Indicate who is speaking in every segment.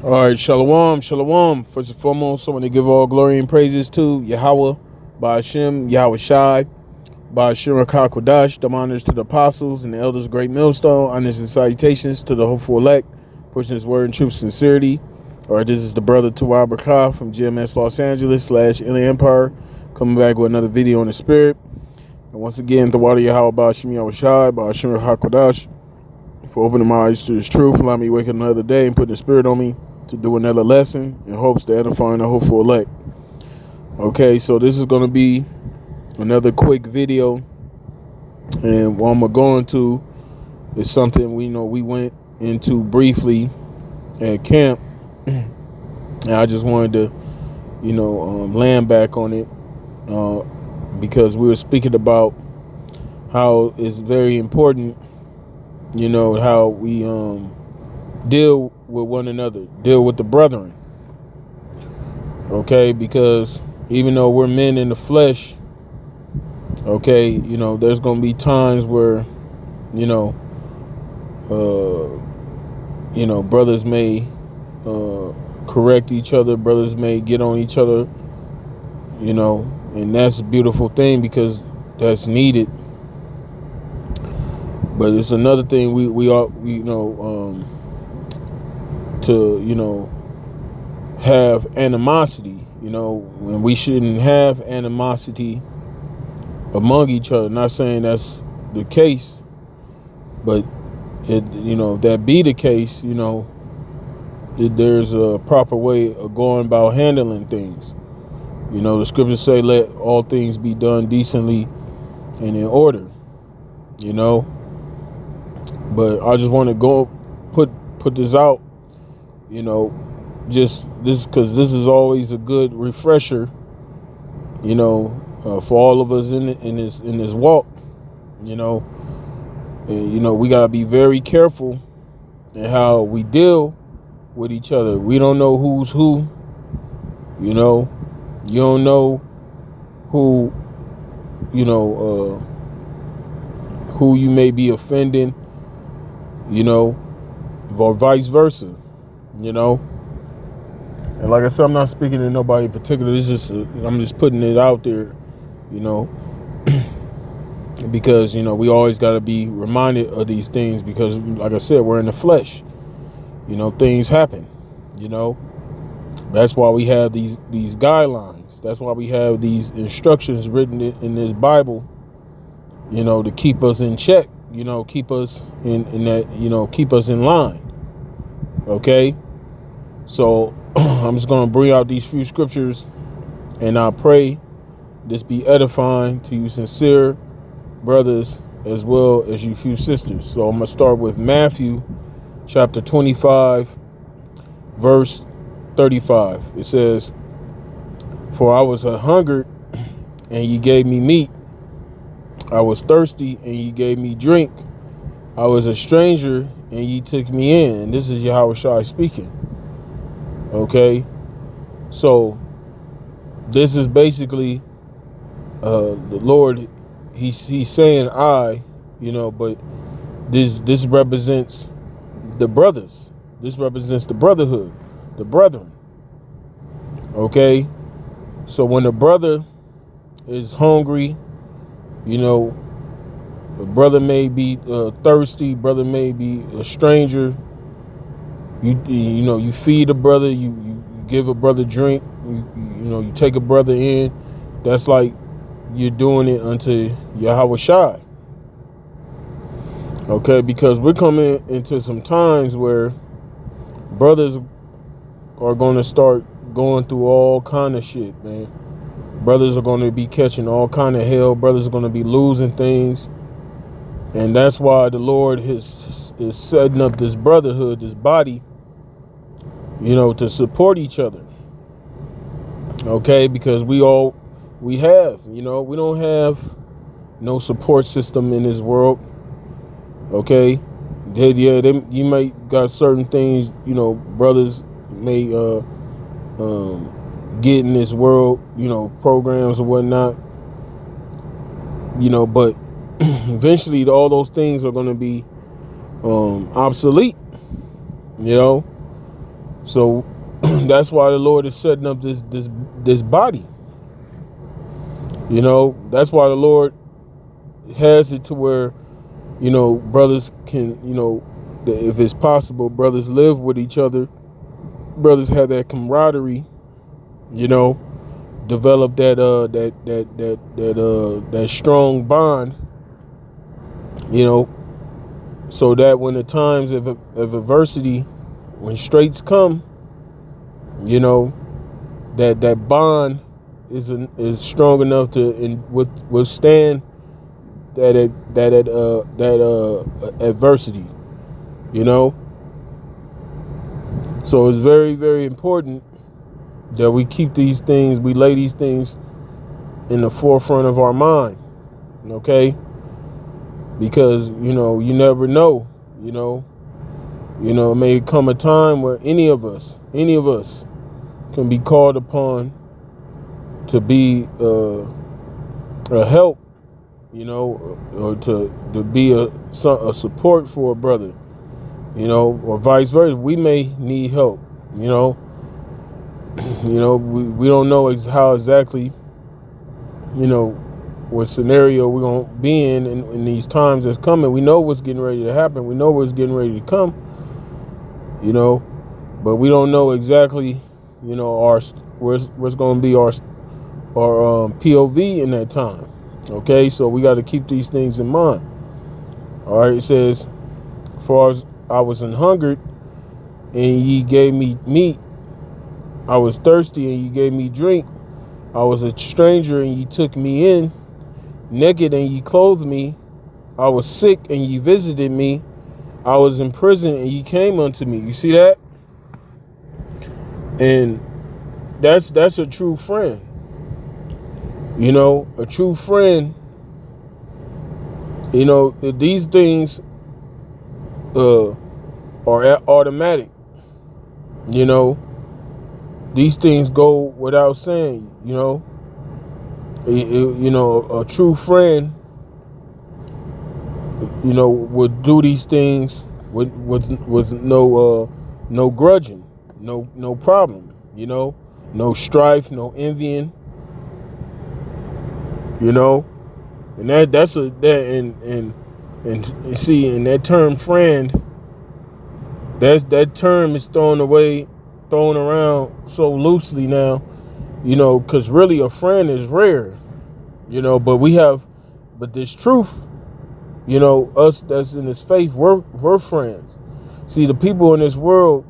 Speaker 1: All right, shalom, shalom. First and foremost, I want to give all glory and praises to Yahweh, Ba'ashem, Yahawashi, Ba'ashem Rakakwadash, the honors to the apostles and the elders of Great Millstone, honors and salutations to the hopeful elect, pushing his word in truth sincerity. All right, this is the brother Tuwa Brakah from GMS Los Angeles / Inland Empire, coming back with another video on the spirit. And once again, the water Yahweh, Ba'ashem, Yahawashi, Ba'ashem Rakakwadash, for opening my eyes to his truth, allow me to wake up another day and put the spirit on me to do another lesson in hopes to edify the hopeful elect. Okay, so this is going to be another quick video, and what I'm going to is something we went into briefly at camp, and I just wanted to land back on it because we were speaking about how it's very important, how we deal with one another, deal with the brethren. Okay, because even though we're men in the flesh, okay, there's gonna be times where, brothers may correct each other, brothers may get on each other, and that's a beautiful thing because that's needed. But it's another thing we ought, to have animosity, and we shouldn't have animosity among each other. Not saying that's the case, but if that be the case, there's a proper way of going about handling things. The scriptures say, "Let all things be done decently and in order." But I just want to go put this out, just this because this is always a good refresher, for all of us in this walk, and, we gotta be very careful in how we deal with each other. We don't know who's who, you don't know who, who you may be offending, or vice versa, And like I said, I'm not speaking to nobody in particular. It's just I'm just putting it out there, because we always got to be reminded of these things because, like I said, we're in the flesh. Things happen. That's why we have these guidelines. That's why we have these instructions written in this Bible. To keep us in check. Keep us in that. Keep us in line. Okay. So I'm just going to bring out these few scriptures, and I pray this be edifying to you sincere brothers as well as you few sisters. So I'm going to start with Matthew chapter 25, verse 35. It says, "For I was a hungered, and ye gave me meat. I was thirsty, and ye gave me drink. I was a stranger, and ye took me in." And this is Yahawashi speaking. Okay, so this is basically the Lord. He's saying but this represents the brothers. This represents the brotherhood, the brethren. Okay, so when a brother is hungry, a brother may be thirsty, brother may be a stranger. You feed a brother, you give a brother drink, you take a brother in. That's like you're doing it unto Yahawashi. Okay, because we're coming into some times where brothers are going to start going through all kind of shit, man. Brothers are going to be catching all kind of hell. Brothers are going to be losing things. And that's why the Lord is setting up this brotherhood, this body, to support each other. Okay, because we have, we don't have no support system in this world. Okay, you might got certain things, brothers may get in this world, programs or whatnot, but eventually all those things are going to be obsolete, So that's why the Lord is setting up this body. You know, that's why the Lord has it to where, you know, brothers can, you know, if it's possible, brothers live with each other. Brothers have that camaraderie, you know, develop that strong bond, you know, so that when the times of adversity, when straits come, you know, that bond is strong enough to withstand that adversity, you know. So it's very, very important that we keep these things, we lay these things in the forefront of our mind, okay? Because, you know, you never know, you know, it may come a time where any of us can be called upon to be a help, you know, or to be a support for a brother, you know, or vice versa. We may need help, you know. We don't know how exactly, you know, what scenario we're going to be in these times that's coming. We know what's getting ready to happen. We know what's getting ready to come, you know, but we don't know exactly, you know, what's going to be our POV in that time. Okay, so we got to keep these things in mind. All right, it says, "For as I was an hungered, and ye gave me meat. I was thirsty, and ye gave me drink. I was a stranger, and ye took me in. Naked, and ye clothed me. I was sick, and ye visited me. I was in prison, and ye came unto me." You see that? And that's a true friend. You know, a true friend, you know, these things are automatic. You know, these things go without saying, you know. You know, a true friend, you know, would do these things with no grudging, no problem, you know, no strife, no envying, you know. And and you see, in that term friend, that term is thrown around so loosely now, you know, because really a friend is rare, you know. But this truth, you know, us that's in this faith, we're friends. See, the people in this world,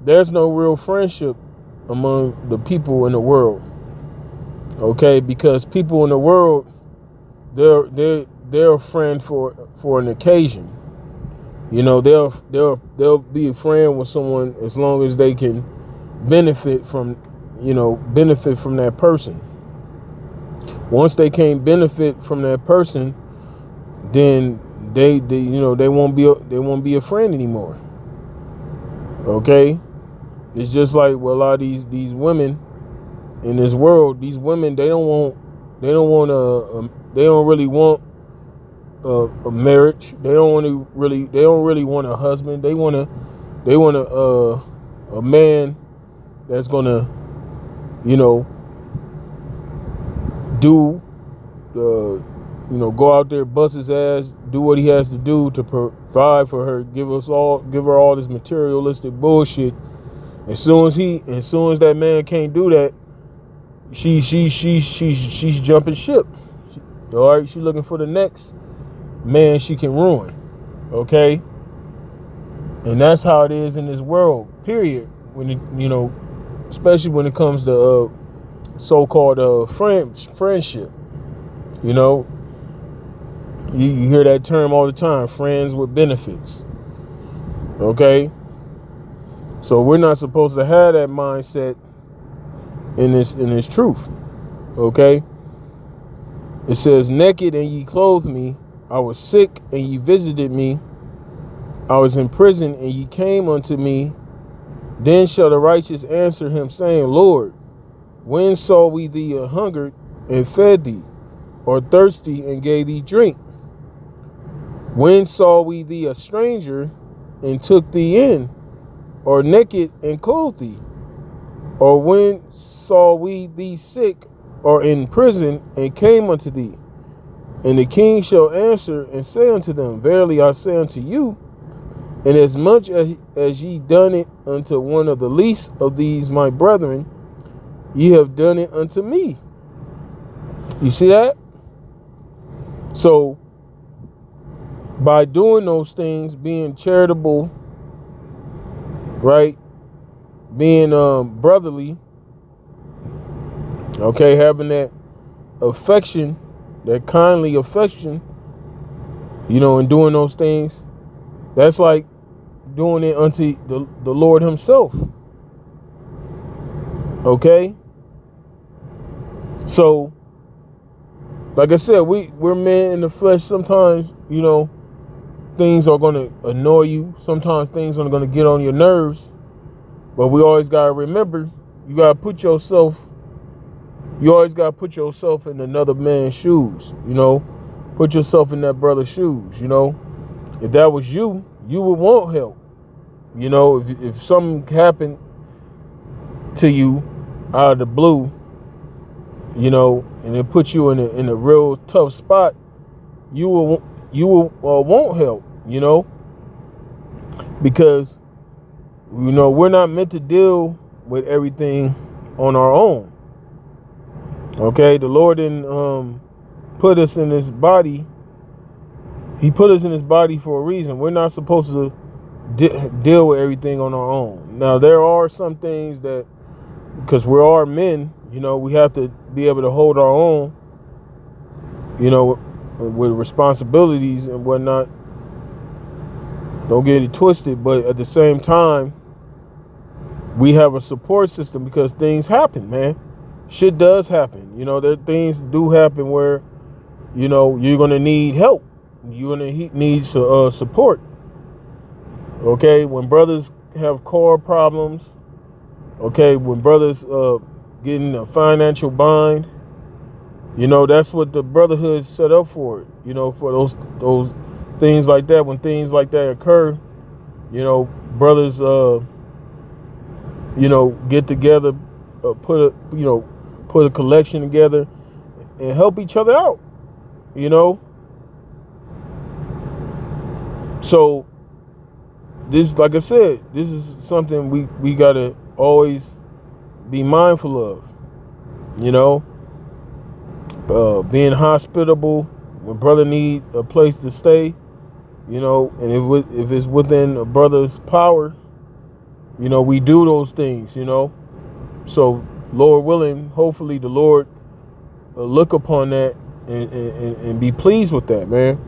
Speaker 1: there's no real friendship among the people in the world, okay? Because people in the world, they're a friend for an occasion. You know, they'll be a friend with someone as long as they can benefit from that person. Once they can't benefit from that person, then they won't be a friend anymore. Okay? It's just like, well, a lot of these women in this world, these women, they don't really want a marriage. They don't really want a husband. They want a man that's gonna, you know, go out there, bust his ass, do what he has to do to provide for her, give her all this materialistic bullshit. As soon as that man can't do that, she's jumping ship. All right, she's looking for the next man she can ruin. Okay, and that's how it is in this world. Period. Especially when it comes to so-called friendship. You know, you hear that term all the time, friends with benefits. Okay? So we're not supposed to have that mindset in this truth. Okay? It says, "Naked and ye clothed me, I was sick and ye visited me, I was in prison and ye came unto me. Then shall the righteous answer him, saying, Lord, when saw we thee hungered and fed thee, or thirsty and gave thee drink? When saw we thee a stranger and took thee in, or naked and clothed thee? Or when saw we thee sick or in prison and came unto thee? And the king shall answer and say unto them, Verily I say unto you, inasmuch as ye done it unto one of the least of these my brethren, ye have done it unto me. You see that? So by doing those things, being charitable, right, being brotherly, okay, having that affection, that kindly affection, and doing those things, that's like doing it unto the Lord himself. Okay? So, like I said, we're men in the flesh. Sometimes, things are going to annoy you. Sometimes things are going to get on your nerves. But we always got to remember, you always got to put yourself in another man's shoes, Put yourself in that brother's shoes, If that was you, you would want help. If something happened to you out of the blue, and it put you in a real tough spot, you will want help, because we're not meant to deal with everything on our own. Okay, the Lord didn't put us in this body. He put us in this body for a reason. We're not supposed to deal with everything on our own. Now, there are some things that, because we are men, we have to be able to hold our own, with responsibilities and whatnot. Don't get it twisted, but at the same time, we have a support system because things happen, man. Shit does happen. There things do happen where, you're going to need help. You're going to need support. Okay, when brothers have car problems, okay, when brothers get in a financial bind, that's what the brotherhood set up for it. For those things like that. When things like that occur, brothers, get together, put a collection together and help each other out. So this, like I said, this is something we gotta always be mindful of. Being hospitable when brother need a place to stay, and if it's within a brother's power, we do those things. So Lord willing, hopefully the Lord look upon that and be pleased with that, man.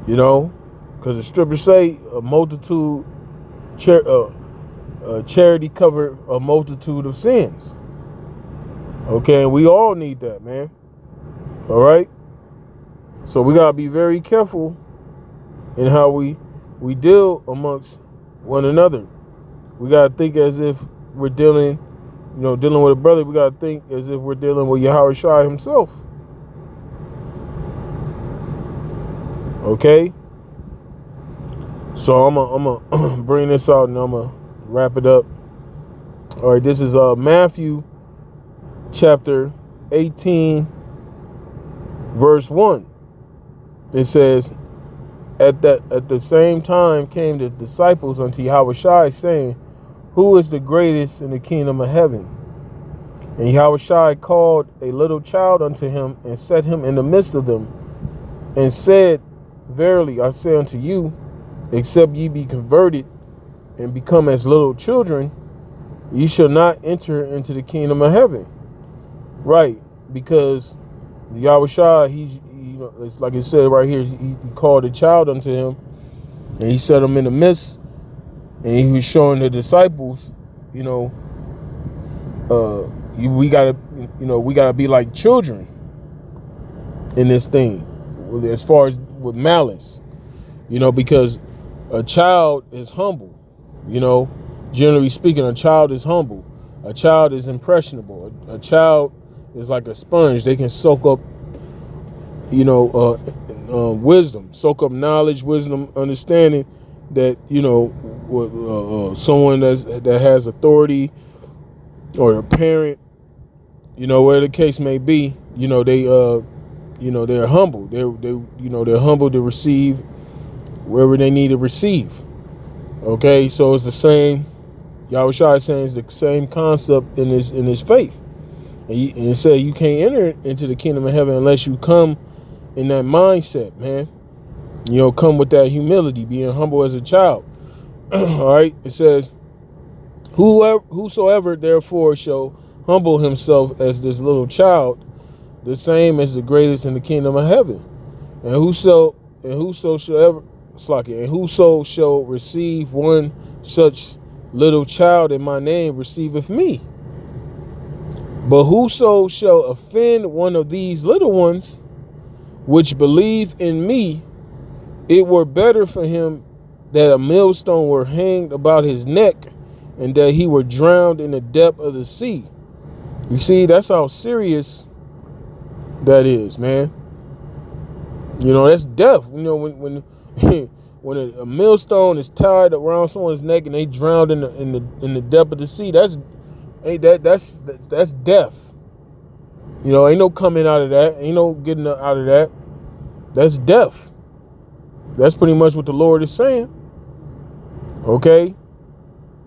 Speaker 1: Because the scriptures say a multitude, charity covered a multitude of sins. Okay, and we all need that, man. All right? So we got to be very careful in how we deal amongst one another. We got to think as if we're dealing with a brother. We got to think as if we're dealing with Yahawashi himself. Okay? So I'm gonna bring this out and I'm gonna wrap it up. All right, this is Matthew chapter 18, verse 1. It says, At the same time came the disciples unto Yahawashi, saying, Who is the greatest in the kingdom of heaven? And Yahawashi called a little child unto him and set him in the midst of them, and said, Verily I say unto you, except ye be converted and become as little children, ye shall not enter into the kingdom of heaven. Right, because Yahawashi, it's like it said right here, he called a child unto him, and he set him in the midst, and he was showing the disciples, we gotta be like children in this thing, as far as with malice, because a child is humble, generally speaking. A child is humble. A child is impressionable. A child is like a sponge. They can soak up, wisdom, soak up knowledge, wisdom, understanding, that, someone that has authority, or a parent, where the case may be, they're humble. They're humble to receive wherever they need to receive. Okay, so it's the same. Yahawashi is saying it's the same concept in this faith. And it said you can't enter into the kingdom of heaven unless you come in that mindset, man. Come with that humility, being humble as a child. All right, it says, whosoever therefore shall humble himself as this little child, the same as the greatest in the kingdom of heaven. And whoso shall receive one such little child in my name receiveth me. But whoso shall offend one of these little ones which believe in me, it were better for him that a millstone were hanged about his neck, and that he were drowned in the depth of the sea. You see, that's how serious that is, man. That's death. When when a millstone is tied around someone's neck and they drowned in the depth of the sea, that's death. Ain't no coming out of that. Ain't no getting out of that. That's death. That's pretty much what the Lord is saying. Okay?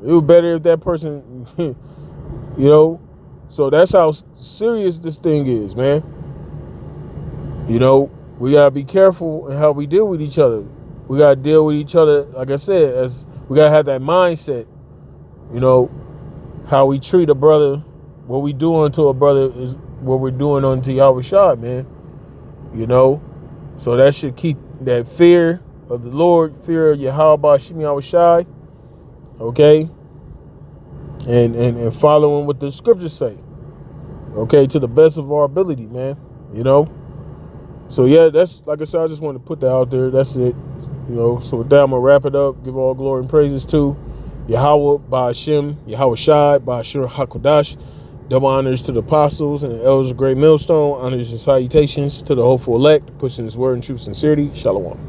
Speaker 1: It would be better if that person, so that's how serious this thing is, man. We gotta be careful in how we deal with each other. We gotta deal with each other, like I said, as we gotta have that mindset. How we treat a brother, what we do unto a brother is what we're doing unto Yahawashi, man. So that should keep that fear of the Lord, fear of Yahawashi, okay, and following what the scriptures say, okay, to the best of our ability, man. So yeah, that's, like I said, I just wanted to put that out there. That's it. So with that, I'm gonna wrap it up. Give all glory and praises to Yahweh, Ba'ashem, Yahawashi, Ba'ashem HaKodash. Double honors to the apostles and the elders of Great Millstone. Honors and salutations to the hopeful elect, pushing his word in true sincerity. Shalom.